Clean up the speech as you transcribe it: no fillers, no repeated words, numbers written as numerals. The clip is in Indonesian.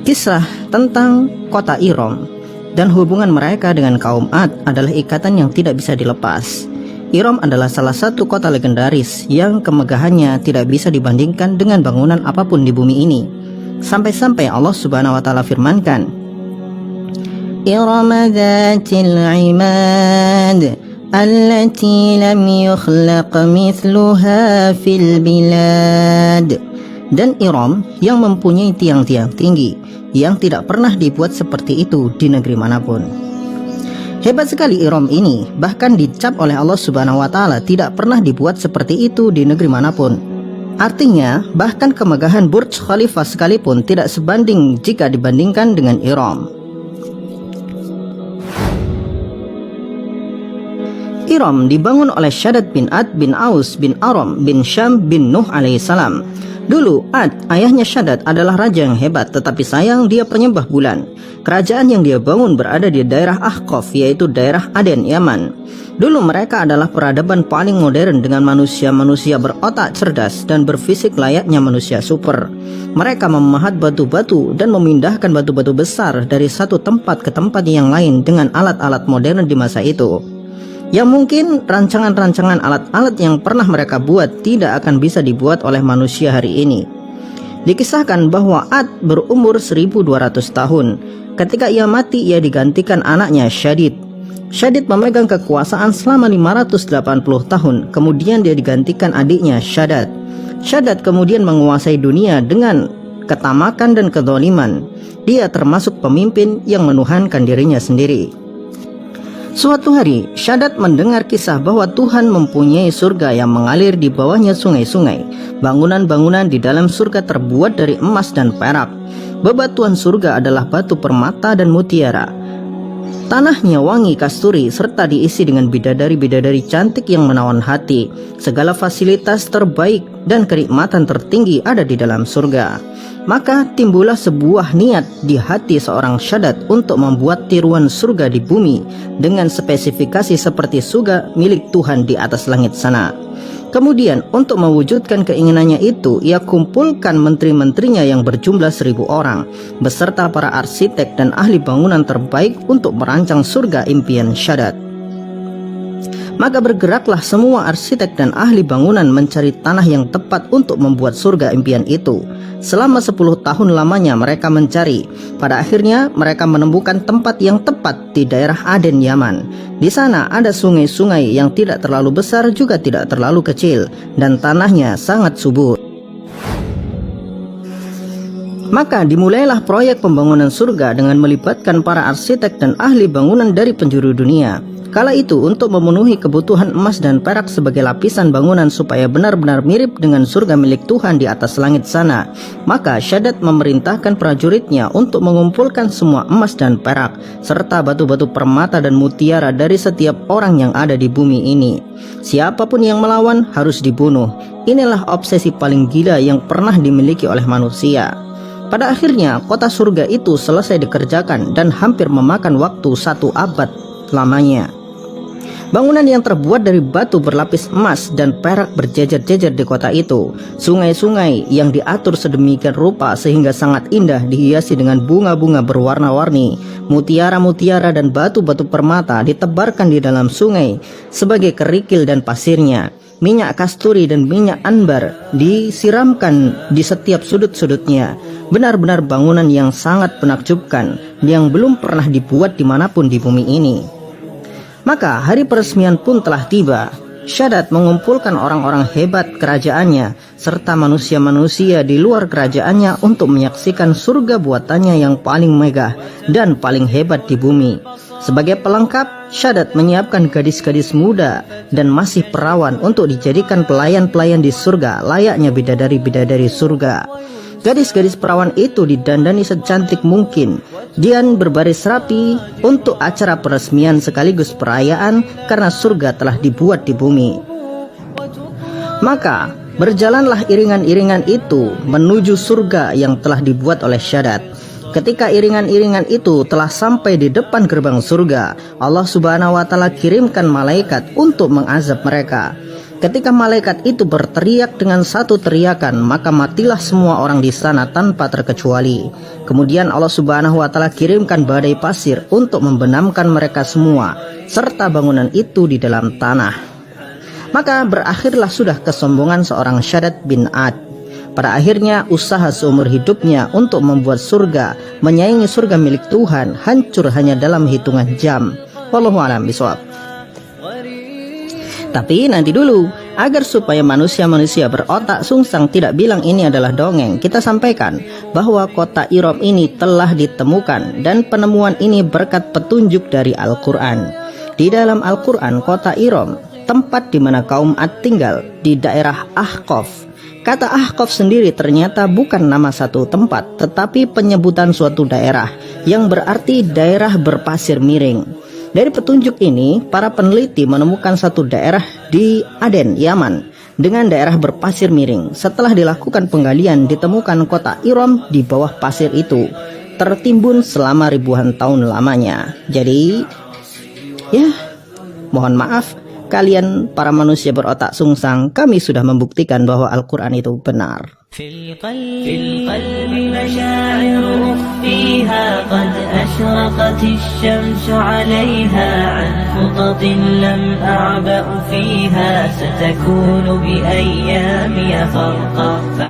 Kisah tentang kota Iram dan hubungan mereka dengan kaum Ad adalah ikatan yang tidak bisa dilepas. Iram adalah salah satu kota legendaris yang kemegahannya tidak bisa dibandingkan dengan bangunan apapun di bumi ini. Sampai-sampai Allah Subhanahu wa taala firmankan, Iram dzatil imad allati lam yukhlaq mithluha fil bilad. Dan Iram yang mempunyai tiang-tiang tinggi yang tidak pernah dibuat seperti itu di negeri manapun. Hebat sekali Iram ini, bahkan dicap oleh Allah Subhanahu wa taala tidak pernah dibuat seperti itu di negeri manapun. Artinya, bahkan kemegahan Burj Khalifa sekalipun tidak sebanding jika dibandingkan dengan Iram. Iram dibangun oleh Shaddad bin Ad bin Aus bin Aram bin Syam bin Nuh alaihissalam. Dulu Ad, ayahnya Shaddad, adalah raja yang hebat, tetapi sayang dia penyembah bulan. Kerajaan yang dia bangun berada di daerah Ahqaf, yaitu daerah Aden, Yaman. Dulu mereka adalah peradaban paling modern dengan manusia-manusia berotak cerdas dan berfisik layaknya manusia super. Mereka memahat batu-batu dan memindahkan batu-batu besar dari satu tempat ke tempat yang lain dengan alat-alat modern di masa itu, yang mungkin rancangan-rancangan alat-alat yang pernah mereka buat tidak akan bisa dibuat oleh manusia hari ini. Dikisahkan bahwa Ad berumur 1200 tahun. Ketika ia mati, ia digantikan anaknya Syadid. Syadid memegang kekuasaan selama 580 tahun. Kemudian dia digantikan adiknya Shaddad. Shaddad kemudian menguasai dunia dengan ketamakan dan kezaliman. Dia termasuk pemimpin yang menuhankan dirinya sendiri. Suatu hari, Shaddad mendengar kisah bahwa Tuhan mempunyai surga yang mengalir di bawahnya sungai-sungai. Bangunan-bangunan di dalam surga terbuat dari emas dan perak. Bebatuan surga adalah batu permata dan mutiara. Tanahnya wangi kasturi serta diisi dengan bidadari-bidadari cantik yang menawan hati. Segala fasilitas terbaik dan kenikmatan tertinggi ada di dalam surga. Maka timbullah sebuah niat di hati seorang Shaddad untuk membuat tiruan surga di bumi dengan spesifikasi seperti surga milik Tuhan di atas langit sana. Kemudian untuk mewujudkan keinginannya itu, ia kumpulkan menteri-menterinya yang berjumlah 1000 orang beserta para arsitek dan ahli bangunan terbaik untuk merancang surga impian Shaddad. Maka bergeraklah semua arsitek dan ahli bangunan mencari tanah yang tepat untuk membuat surga impian itu. Selama 10 tahun lamanya mereka mencari. Pada akhirnya mereka menemukan tempat yang tepat di daerah Aden, Yaman. Di sana ada sungai-sungai yang tidak terlalu besar juga tidak terlalu kecil, dan tanahnya sangat subur. Maka dimulailah proyek pembangunan surga dengan melibatkan para arsitek dan ahli bangunan dari penjuru dunia. Kala itu, untuk memenuhi kebutuhan emas dan perak sebagai lapisan bangunan supaya benar-benar mirip dengan surga milik Tuhan di atas langit sana, maka Shaddad memerintahkan prajuritnya untuk mengumpulkan semua emas dan perak serta batu-batu permata dan mutiara dari setiap orang yang ada di bumi ini. Siapapun yang melawan harus dibunuh. Inilah obsesi paling gila yang pernah dimiliki oleh manusia. Pada akhirnya kota surga itu selesai dikerjakan dan hampir memakan waktu 1 abad lamanya. Bangunan yang terbuat dari batu berlapis emas dan perak berjejer-jejer di kota itu. Sungai-sungai yang diatur sedemikian rupa sehingga sangat indah dihiasi dengan bunga-bunga berwarna-warni. Mutiara-mutiara dan batu-batu permata ditebarkan di dalam sungai sebagai kerikil dan pasirnya. Minyak kasturi dan minyak ambar disiramkan di setiap sudut-sudutnya. Benar-benar bangunan yang sangat menakjubkan yang belum pernah dibuat dimanapun di bumi ini. Maka hari peresmian pun telah tiba. Shaddad mengumpulkan orang-orang hebat kerajaannya serta manusia-manusia di luar kerajaannya untuk menyaksikan surga buatannya yang paling megah dan paling hebat di bumi. Sebagai pelengkap, Shaddad menyiapkan gadis-gadis muda dan masih perawan untuk dijadikan pelayan-pelayan di surga layaknya bidadari-bidadari surga. Gadis-gadis perawan itu didandani secantik mungkin dan berbaris rapi untuk acara peresmian sekaligus perayaan karena surga telah dibuat di bumi. Maka berjalanlah iringan-iringan itu menuju surga yang telah dibuat oleh Shaddad. Ketika iringan-iringan itu telah sampai di depan gerbang surga, Allah Subhanahu wa taala kirimkan malaikat untuk mengazab mereka. Ketika malaikat itu berteriak dengan satu teriakan, maka matilah semua orang di sana tanpa terkecuali. Kemudian Allah Subhanahu wa taala kirimkan badai pasir untuk membenamkan mereka semua serta bangunan itu di dalam tanah. Maka berakhirlah sudah kesombongan seorang Shaddad bin Ad. Pada akhirnya usaha seumur hidupnya untuk membuat surga, menyaingi surga milik Tuhan, hancur hanya dalam hitungan jam. Wallahu a'lam bishawab. Tapi nanti dulu, agar supaya manusia-manusia berotak sungsang tidak bilang ini adalah dongeng, kita sampaikan bahwa kota Iram ini telah ditemukan dan penemuan ini berkat petunjuk dari Al-Quran. Di dalam Al-Quran, kota Iram, tempat di mana kaum Ad tinggal, di daerah Ahqaf. Kata Ahqaf sendiri ternyata bukan nama satu tempat, tetapi penyebutan suatu daerah yang berarti daerah berpasir miring. Dari petunjuk ini, para peneliti menemukan satu daerah di Aden, Yaman, dengan daerah berpasir miring. Setelah dilakukan penggalian, ditemukan kota Iram di bawah pasir itu, tertimbun selama ribuan tahun lamanya. Jadi, ya, mohon maaf, kalian para manusia berotak sungsang, kami sudah membuktikan bahwa Al-Quran itu benar. في القلب مشاعر أخفيها قد أشرقت الشمس عليها عن خطط لم أعبأ فيها ستكون بأيامي فرقا